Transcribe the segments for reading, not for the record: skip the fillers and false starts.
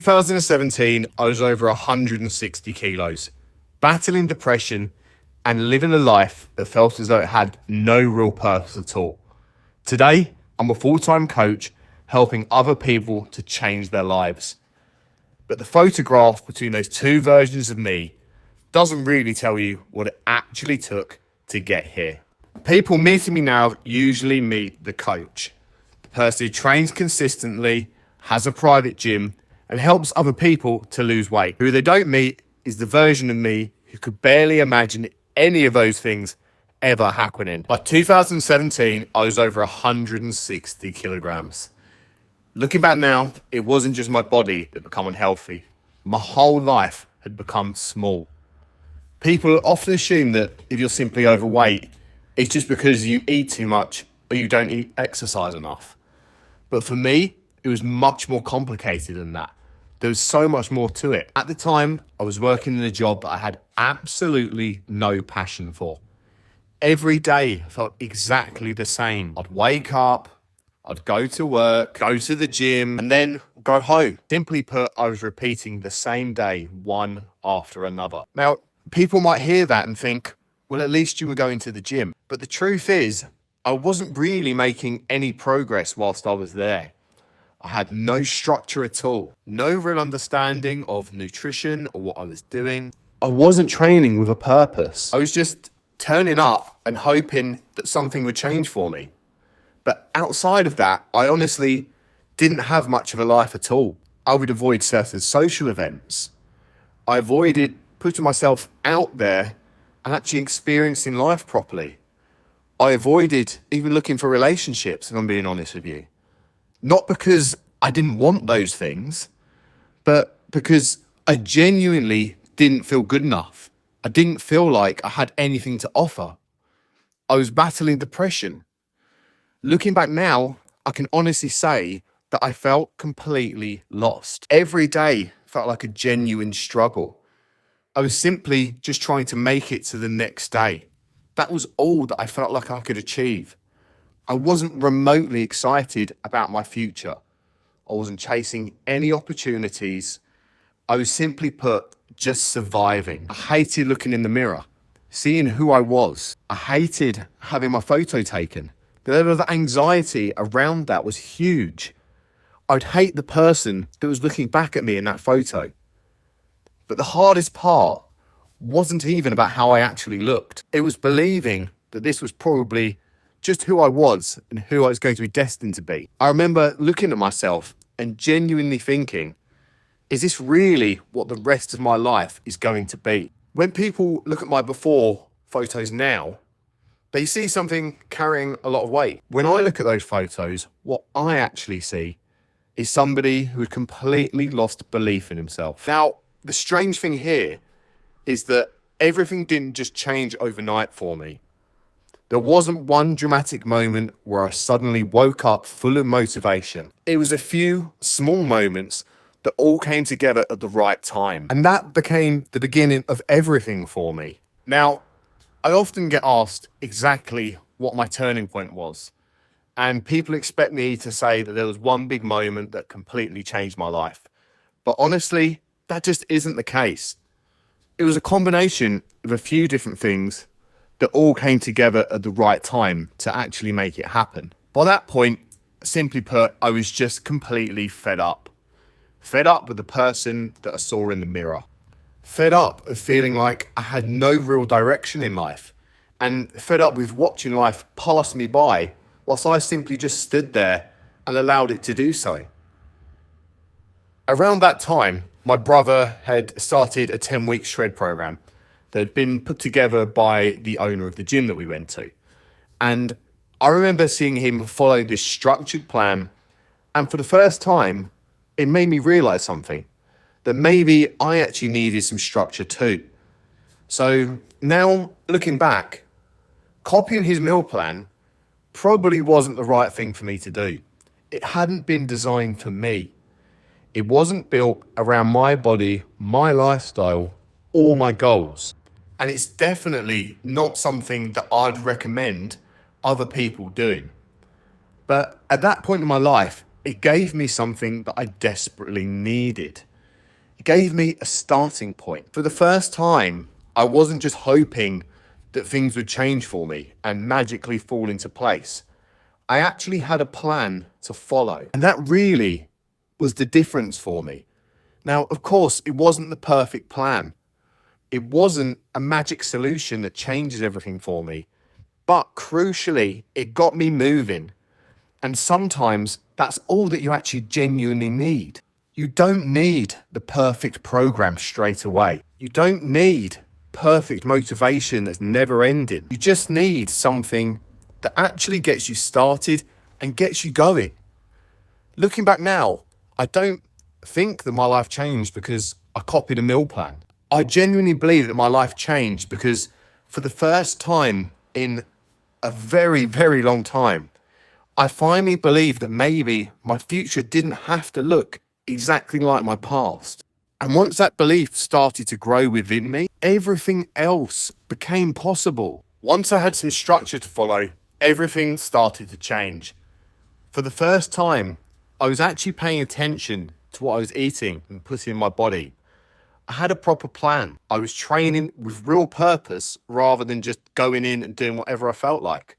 2017, I was over 160 kilos, battling depression and living a life that felt as though it had no real purpose at all. Today, I'm a full-time coach helping other people to change their lives. But the photograph between those two versions of me doesn't really tell you what it actually took to get here. People meeting me now usually meet the coach, the person who trains consistently, has a private gym, and helps other people to lose weight. Who they don't meet is the version of me who could barely imagine any of those things ever happening. By 2017, I was over 160 kilograms. Looking back now, it wasn't just my body that had become unhealthy. My whole life had become small. People often assume that if you're simply overweight, it's just because you eat too much or you don't exercise enough. But for me, it was much more complicated than that. There was so much more to it. At the time, I was working in a job that I had absolutely no passion for. Every day felt exactly the same. I'd wake up, I'd go to work, go to the gym, and then go home. Simply put, I was repeating the same day, one after another. Now, people might hear that and think, well, at least you were going to the gym. But the truth is, I wasn't really making any progress whilst I was there. I had no structure at all, no real understanding of nutrition or what I was doing. I wasn't training with a purpose. I was just turning up and hoping that something would change for me. But outside of that, I honestly didn't have much of a life at all. I would avoid certain social events. I avoided putting myself out there and actually experiencing life properly. I avoided even looking for relationships, if I'm being honest with you. Not because I didn't want those things, but because I genuinely didn't feel good enough. I didn't feel like I had anything to offer. I was battling depression. Looking back now, I can honestly say that I felt completely lost. Every day felt like a genuine struggle. I was simply just trying to make it to the next day. That was all that I felt like I could achieve. I wasn't remotely excited about my future. I wasn't chasing any opportunities. I was simply put, just surviving. I hated looking in the mirror, seeing who I was. I hated having my photo taken. The level of anxiety around that was huge. I'd hate the person that was looking back at me in that photo. But the hardest part wasn't even about how I actually looked. It was believing that this was probably just who I was and who I was going to be destined to be. I remember looking at myself and genuinely thinking, is this really what the rest of my life is going to be? When people look at my before photos now, they see something carrying a lot of weight. When I look at those photos, what I actually see is somebody who had completely lost belief in himself. Now, the strange thing here is that everything didn't just change overnight for me. There wasn't one dramatic moment where I suddenly woke up full of motivation. It was a few small moments that all came together at the right time. And that became the beginning of everything for me. Now, I often get asked exactly what my turning point was. And people expect me to say that there was one big moment that completely changed my life. But honestly, that just isn't the case. It was a combination of a few different things that all came together at the right time to actually make it happen. By that point, simply put, I was just completely fed up. Fed up with the person that I saw in the mirror. Fed up of feeling like I had no real direction in life. And fed up with watching life pass me by whilst I simply just stood there and allowed it to do so. Around that time, my brother had started a 10-week shred program that had been put together by the owner of the gym that we went to. And I remember seeing him follow this structured plan. And for the first time, it made me realize something, that maybe I actually needed some structure too. So now looking back, copying his meal plan probably wasn't the right thing for me to do. It hadn't been designed for me. It wasn't built around my body, my lifestyle, or my goals. And it's definitely not something that I'd recommend other people doing. But at that point in my life, it gave me something that I desperately needed. It gave me a starting point. For the first time, I wasn't just hoping that things would change for me and magically fall into place. I actually had a plan to follow. And that really was the difference for me. Now, of course, it wasn't the perfect plan. It wasn't a magic solution that changes everything for me. But crucially, it got me moving. And sometimes that's all that you actually genuinely need. You don't need the perfect program straight away. You don't need perfect motivation that's never ending. You just need something that actually gets you started and gets you going. Looking back now, I don't think that my life changed because I copied a meal plan. I genuinely believe that my life changed because for the first time in a very, very long time, I finally believed that maybe my future didn't have to look exactly like my past. And once that belief started to grow within me, everything else became possible. Once I had some structure to follow, everything started to change. For the first time, I was actually paying attention to what I was eating and putting in my body. I had a proper plan. I was training with real purpose rather than just going in and doing whatever I felt like.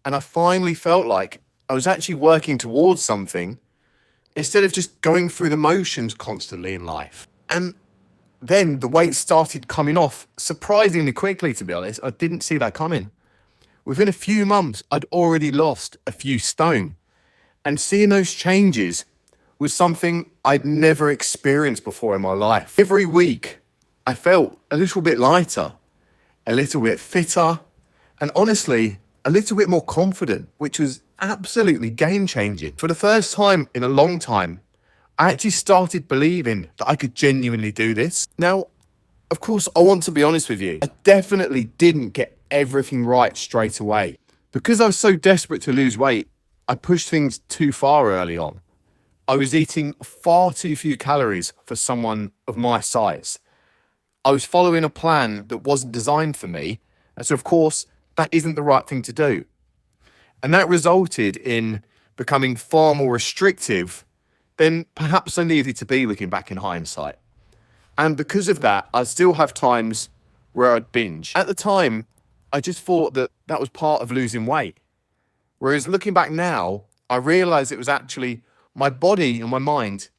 And I finally felt like I was actually working towards something instead of just going through the motions constantly in life. And then the weight started coming off surprisingly quickly, to be honest. I didn't see that coming. Within a few months, I'd already lost a few stone. And seeing those changes was something I'd never experienced before in my life. Every week, I felt a little bit lighter, a little bit fitter, and honestly, a little bit more confident, which was absolutely game-changing. For the first time in a long time, I actually started believing that I could genuinely do this. Now, of course, I want to be honest with you. I definitely didn't get everything right straight away. Because I was so desperate to lose weight, I pushed things too far early on. I was eating far too few calories for someone of my size. I was following a plan that wasn't designed for me, and so of course, that isn't the right thing to do. And that resulted in becoming far more restrictive than perhaps I needed to be looking back in hindsight. And because of that, I still have times where I'd binge. At the time, I just thought that that was part of losing weight. Whereas looking back now, I realized it was actually my body and my mind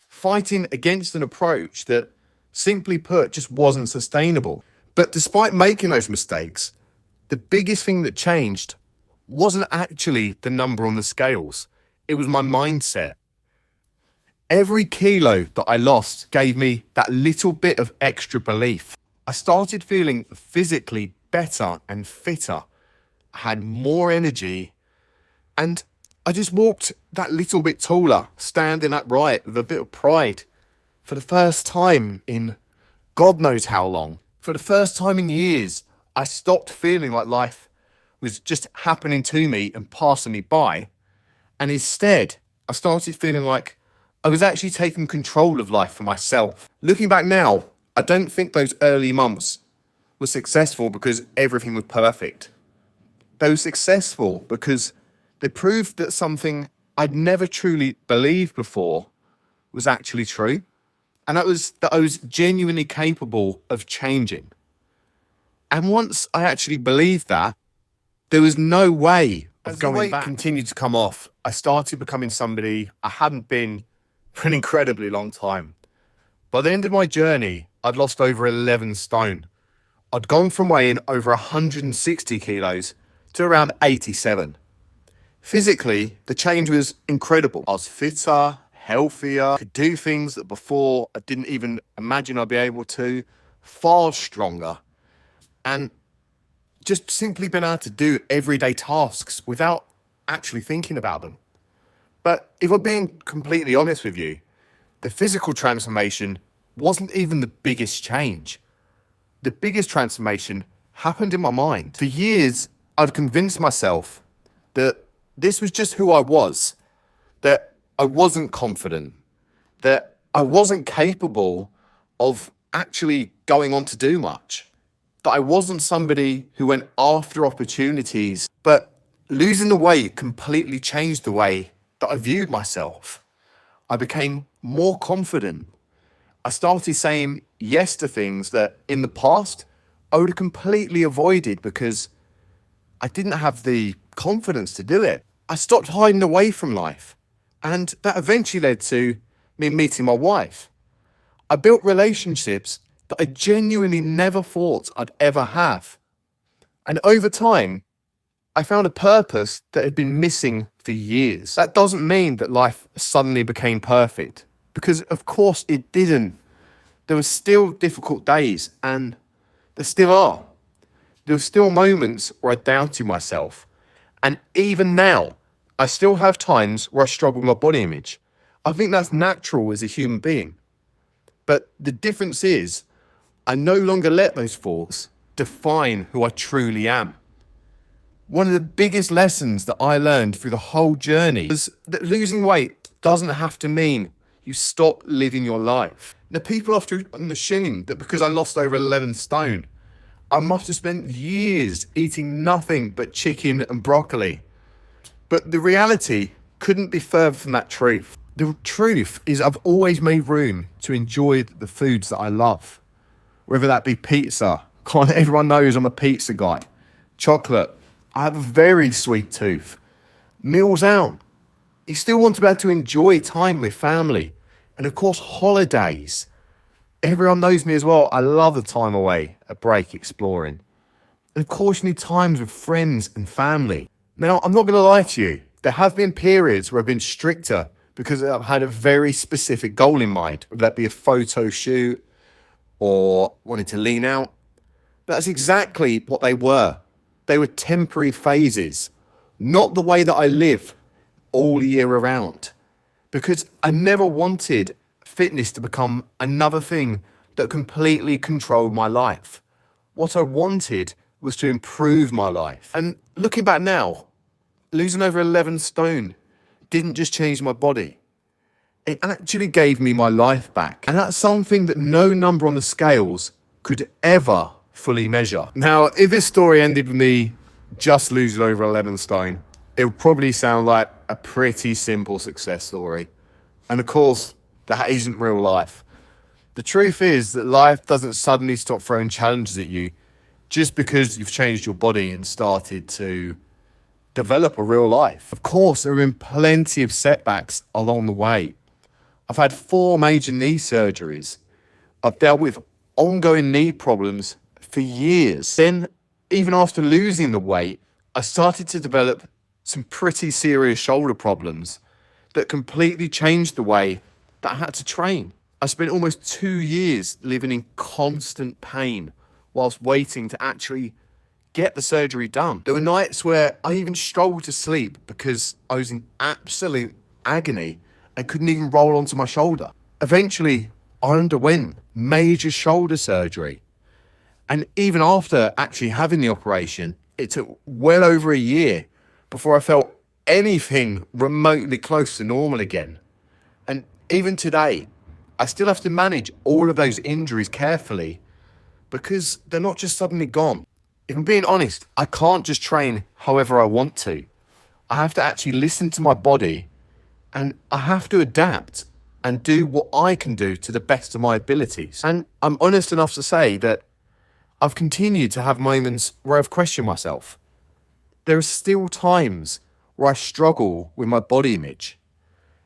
fighting against an approach that, simply put, just wasn't sustainable. But despite making those mistakes, the biggest thing that changed wasn't actually the number on the scales. It was my mindset. Every kilo that I lost gave me that little bit of extra belief. I started feeling physically better and fitter. I had more energy, and I just walked that little bit taller, standing upright with a bit of pride. For the first time in God knows how long, for the first time in years, I stopped feeling like life was just happening to me and passing me by. And instead, I started feeling like I was actually taking control of life for myself. Looking back now, I don't think those early months were successful because everything was perfect. They were successful because they proved that something I'd never truly believed before was actually true. And that was that I was genuinely capable of changing. And once I actually believed that, there was no way of going back. As the weight continued to come off, I started becoming somebody I hadn't been for an incredibly long time. By the end of my journey, I'd lost over 11 stone. I'd gone from weighing over 160 kilos to around 87. Physically, the change was incredible. I was fitter, healthier, could do things that before I didn't even imagine I'd be able to, far stronger. And just simply been able to do everyday tasks without actually thinking about them. But if I'm being completely honest with you, the physical transformation wasn't even the biggest change. The biggest transformation happened in my mind. For years, I'd convinced myself that this was just who I was, that I wasn't confident, that I wasn't capable of actually going on to do much, that I wasn't somebody who went after opportunities. But losing the weight completely changed the way that I viewed myself. I became more confident. I started saying yes to things that in the past I would have completely avoided because I didn't have the confidence to do it. I stopped hiding away from life. And that eventually led to me meeting my wife. I built relationships that I genuinely never thought I'd ever have. And over time, I found a purpose that had been missing for years. That doesn't mean that life suddenly became perfect, because of course it didn't. There were still difficult days, and there still are. There were still moments where I doubted myself. And even now, I still have times where I struggle with my body image. I think that's natural as a human being. But the difference is, I no longer let those thoughts define who I truly am. One of the biggest lessons that I learned through the whole journey was that losing weight doesn't have to mean you stop living your life. Now, people often assume that because I lost over 11 stone, I must have spent years eating nothing but chicken and broccoli. But the reality couldn't be further from that truth. The truth is I've always made room to enjoy the foods that I love. Whether that be pizza, everyone knows I'm a pizza guy. Chocolate, I have a very sweet tooth. Meals out, you still want to be able to enjoy time with family. And of course, holidays. Everyone knows me as well. I love the time away, a break exploring. And of course, you need times with friends and family. Now, I'm not going to lie to you. There have been periods where I've been stricter because I've had a very specific goal in mind, whether that be a photo shoot or wanting to lean out. That's exactly what they were. They were temporary phases, not the way that I live all year around. Because I never wanted fitness to become another thing that completely controlled my life. What I wanted was to improve my life. And looking back now, losing over 11 stone didn't just change my body. It actually gave me my life back. And that's something that no number on the scales could ever fully measure. Now, if this story ended with me just losing over 11 stone, it would probably sound like a pretty simple success story. And of course, that isn't real life. The truth is that life doesn't suddenly stop throwing challenges at you just because you've changed your body and started to develop a real life. Of course, there have been plenty of setbacks along the way. I've had 4 major knee surgeries. I've dealt with ongoing knee problems for years. Then, even after losing the weight, I started to develop some pretty serious shoulder problems that completely changed the way that I had to train. I spent almost 2 years living in constant pain whilst waiting to actually get the surgery done. There were nights where I even struggled to sleep because I was in absolute agony and couldn't even roll onto my shoulder. Eventually, I underwent major shoulder surgery. And even after actually having the operation, it took well over a year before I felt anything remotely close to normal again. And even today, I still have to manage all of those injuries carefully because they're not just suddenly gone. If I'm being honest, I can't just train however I want to. I have to actually listen to my body and I have to adapt and do what I can do to the best of my abilities. And I'm honest enough to say that I've continued to have moments where I've questioned myself. There are still times where I struggle with my body image.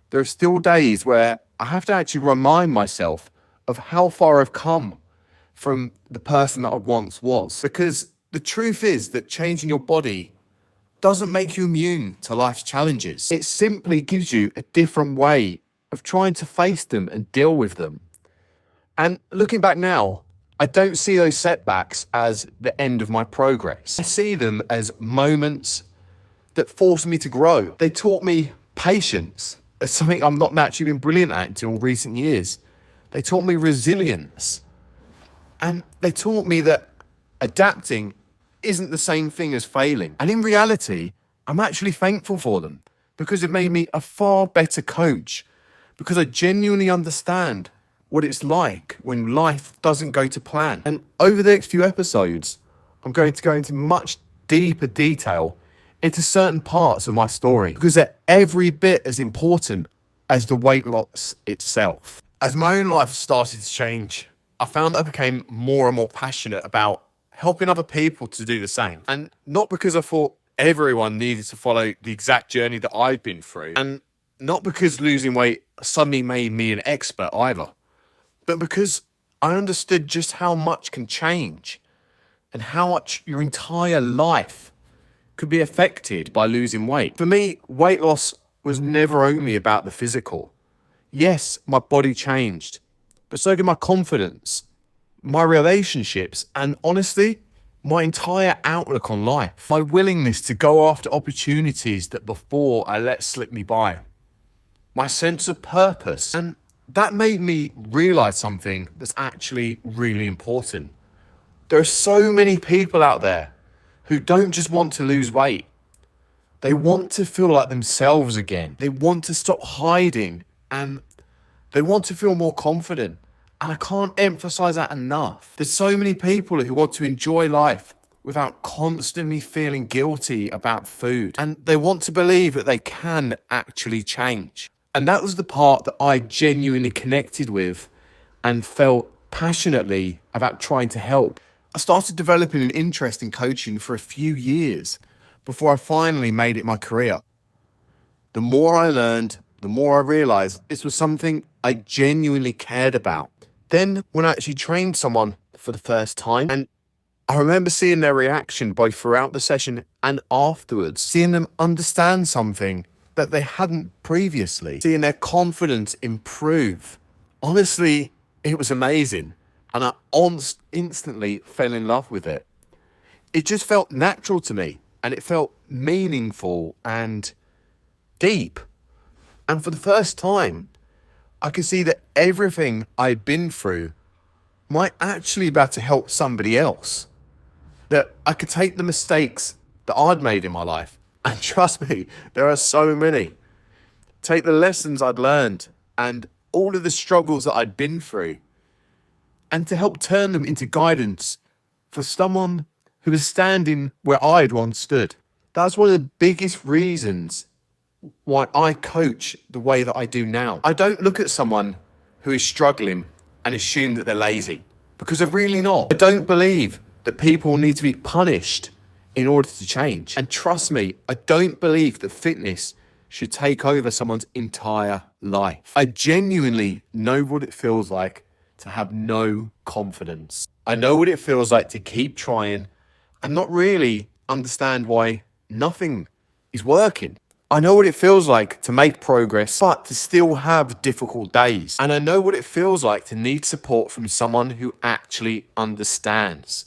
There are still days where I have to actually remind myself of how far I've come from the person that I once was. Because the truth is that changing your body doesn't make you immune to life's challenges. It simply gives you a different way of trying to face them and deal with them. And looking back now, I don't see those setbacks as the end of my progress. I see them as moments that forced me to grow. They taught me patience. It's something I'm not naturally been brilliant at until recent years. They taught me resilience. And they taught me that adapting isn't the same thing as failing. And in reality, I'm actually thankful for them because it made me a far better coach, because I genuinely understand what it's like when life doesn't go to plan. And over the next few episodes, I'm going to go into much deeper detail into certain parts of my story because they're every bit as important as the weight loss itself. As my own life started to change, I found I became more and more passionate about helping other people to do the same. And not because I thought everyone needed to follow the exact journey that I'd been through, and not because losing weight suddenly made me an expert either, but because I understood just how much can change and how much your entire life could be affected by losing weight. For me, weight loss was never only about the physical. Yes, my body changed, but so did my confidence, my relationships, and honestly, my entire outlook on life. My willingness to go after opportunities that before I let slip me by. My sense of purpose. And that made me realize something that's actually really important. There are so many people out there who don't just want to lose weight. They want to feel like themselves again. They want to stop hiding and they want to feel more confident. And I can't emphasize that enough. There's so many people who want to enjoy life without constantly feeling guilty about food. And they want to believe that they can actually change. And that was the part that I genuinely connected with and felt passionately about trying to help. I started developing an interest in coaching for a few years before I finally made it my career. The more I learned, the more I realized this was something I genuinely cared about. Then when I actually trained someone for the first time, and I remember seeing their reaction both throughout the session and afterwards, seeing them understand something that they hadn't previously, seeing their confidence improve. Honestly, it was amazing. And I instantly fell in love with it. It just felt natural to me and it felt meaningful and deep. And for the first time, I could see that everything I'd been through might actually be about to help somebody else. That I could take the mistakes that I'd made in my life, and trust me, there are so many. Take the lessons I'd learned and all of the struggles that I'd been through, and to help turn them into guidance for someone who was standing where I'd once stood. That's one of the biggest reasons why I coach the way that I do now. I don't look at someone who is struggling and assume that they're lazy, because they're really not. I don't believe that people need to be punished in order to change. And trust me, I don't believe that fitness should take over someone's entire life. I genuinely know what it feels like to have no confidence. I know what it feels like to keep trying and not really understand why nothing is working. I know what it feels like to make progress, but to still have difficult days. And I know what it feels like to need support from someone who actually understands.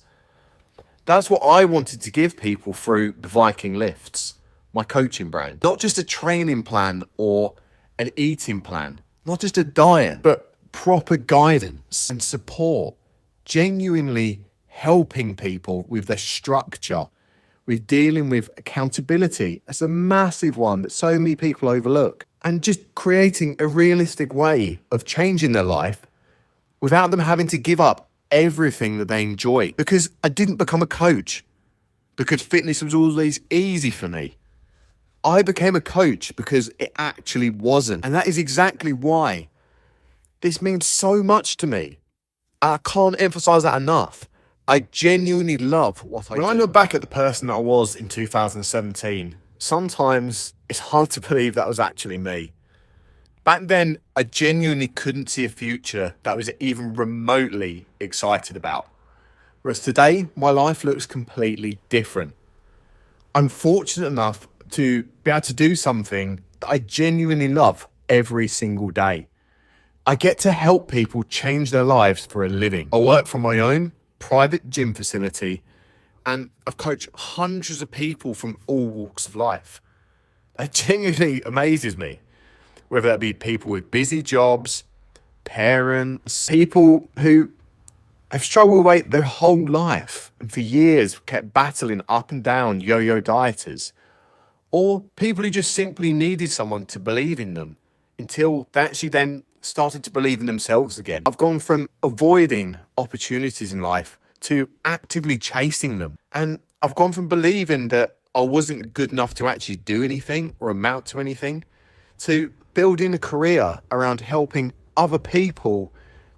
That's what I wanted to give people through the Viking lifts, my coaching brand. Not just a training plan or an eating plan, not just a diet, but proper guidance and support, genuinely helping people with their structure, with dealing with accountability. That's a massive one that so many people overlook. And just creating a realistic way of changing their life without them having to give up everything that they enjoy. Because I didn't become a coach because fitness was always easy for me. I became a coach because it actually wasn't. And that is exactly why this means so much to me. I can't emphasize that enough. I genuinely love what I do. When I look back at the person that I was in 2017, sometimes it's hard to believe that was actually me. Back then, I genuinely couldn't see a future that I was even remotely excited about. Whereas today, my life looks completely different. I'm fortunate enough to be able to do something that I genuinely love every single day. I get to help people change their lives for a living. I work from my own private gym facility and I've coached hundreds of people from all walks of life. That genuinely amazes me. Whether that be people with busy jobs, parents, people who have struggled with weight their whole life and for years kept battling up and down yo-yo dieters, or people who just simply needed someone to believe in them until they actually then started to believe in themselves again. I've gone from avoiding opportunities in life to actively chasing them. And I've gone from believing that I wasn't good enough to actually do anything or amount to anything to building a career around helping other people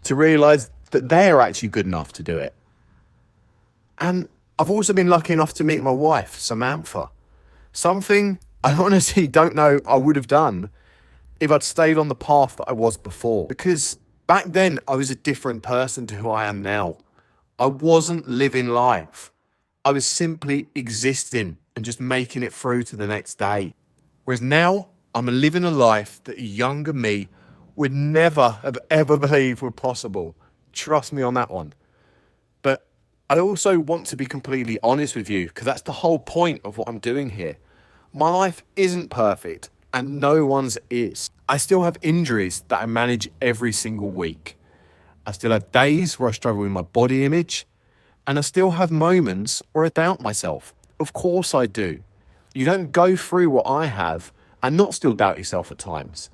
to realize that they're actually good enough to do it. And I've also been lucky enough to meet my wife, Samantha. Something I honestly don't know I would have done if I'd stayed on the path that I was before. Because back then I was a different person to who I am now. I wasn't living life. I was simply existing and just making it through to the next day. Whereas now I'm living a life that a younger me would never have ever believed were possible. Trust me on that one. But I also want to be completely honest with you, because that's the whole point of what I'm doing here. My life isn't perfect, and no one's is. I still have injuries that I manage every single week. I still have days where I struggle with my body image, and I still have moments where I doubt myself. Of course I do. You don't go through what I have and not still doubt yourself at times.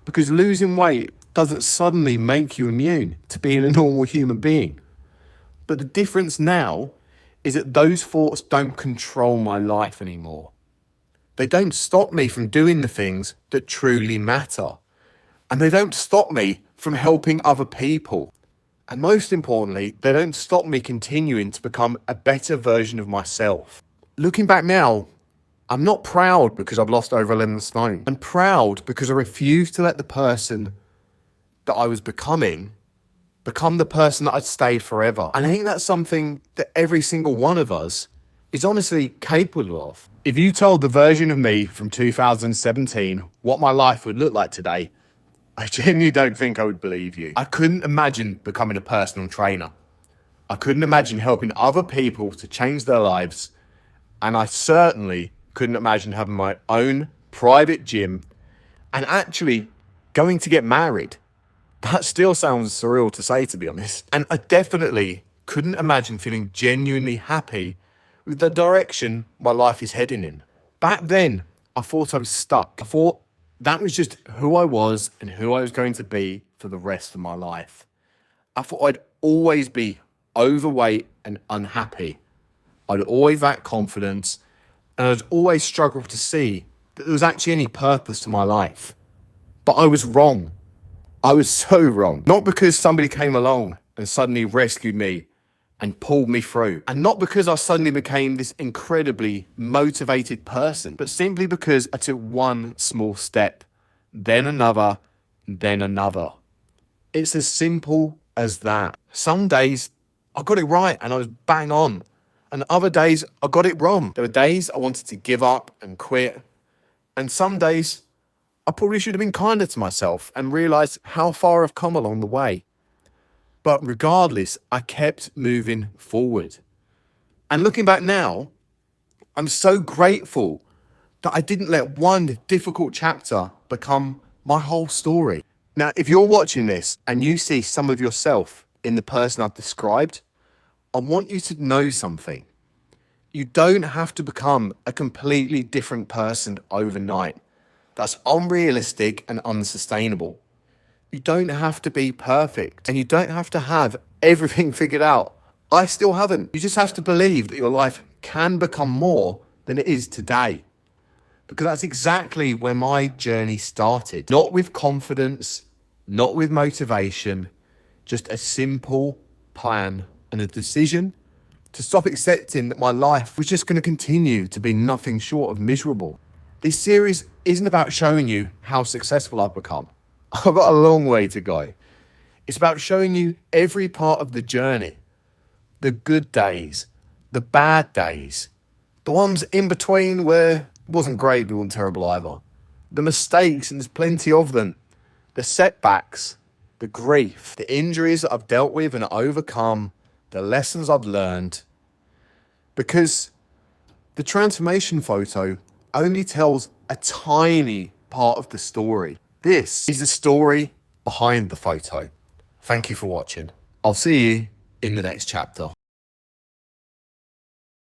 Because losing weight doesn't suddenly make you immune to being a normal human being. But the difference now is that those thoughts don't control my life anymore. They don't stop me from doing the things that truly matter. And they don't stop me from helping other people. And most importantly, they don't stop me continuing to become a better version of myself. Looking back now, I'm not proud because I've lost over 11 stone. I'm proud because I refused to let the person that I was become the person that I'd stayed forever. And I think that's something that every single one of us is honestly capable of. If you told the version of me from 2017 what my life would look like today, I genuinely don't think I would believe you. I couldn't imagine becoming a personal trainer. I couldn't imagine helping other people to change their lives. And I certainly couldn't imagine having my own private gym and actually going to get married. That still sounds surreal to say, to be honest. And I definitely couldn't imagine feeling genuinely happy with the direction my life is heading in. Back then, I thought I was stuck. I thought that was just who I was and who I was going to be for the rest of my life. I thought I'd always be overweight and unhappy. I'd always lack confidence, and I'd always struggle to see that there was actually any purpose to my life. But I was wrong. I was so wrong. Not because somebody came along and suddenly rescued me and pulled me through. And not because I suddenly became this incredibly motivated person, but simply because I took one small step, then another, then another. It's as simple as that. Some days I got it right and I was bang on. And other days I got it wrong. There were days I wanted to give up and quit. And some days I probably should have been kinder to myself and realized how far I've come along the way. But regardless, I kept moving forward. And looking back now, I'm so grateful that I didn't let one difficult chapter become my whole story. Now, if you're watching this and you see some of yourself in the person I've described, I want you to know something. You don't have to become a completely different person overnight. That's unrealistic and unsustainable. You don't have to be perfect and you don't have to have everything figured out. I still haven't. You just have to believe that your life can become more than it is today. Because that's exactly where my journey started. Not with confidence, not with motivation, just a simple plan and a decision to stop accepting that my life was just going to continue to be nothing short of miserable. This series isn't about showing you how successful I've become. I've got a long way to go. It's about showing you every part of the journey. The good days, the bad days, the ones in between where it wasn't great, but wasn't terrible either. The mistakes, and there's plenty of them. The setbacks, the grief, the injuries that I've dealt with and overcome, the lessons I've learned. Because the transformation photo only tells a tiny part of the story. This is the story behind the photo. Thank you for watching. I'll see you in the next chapter.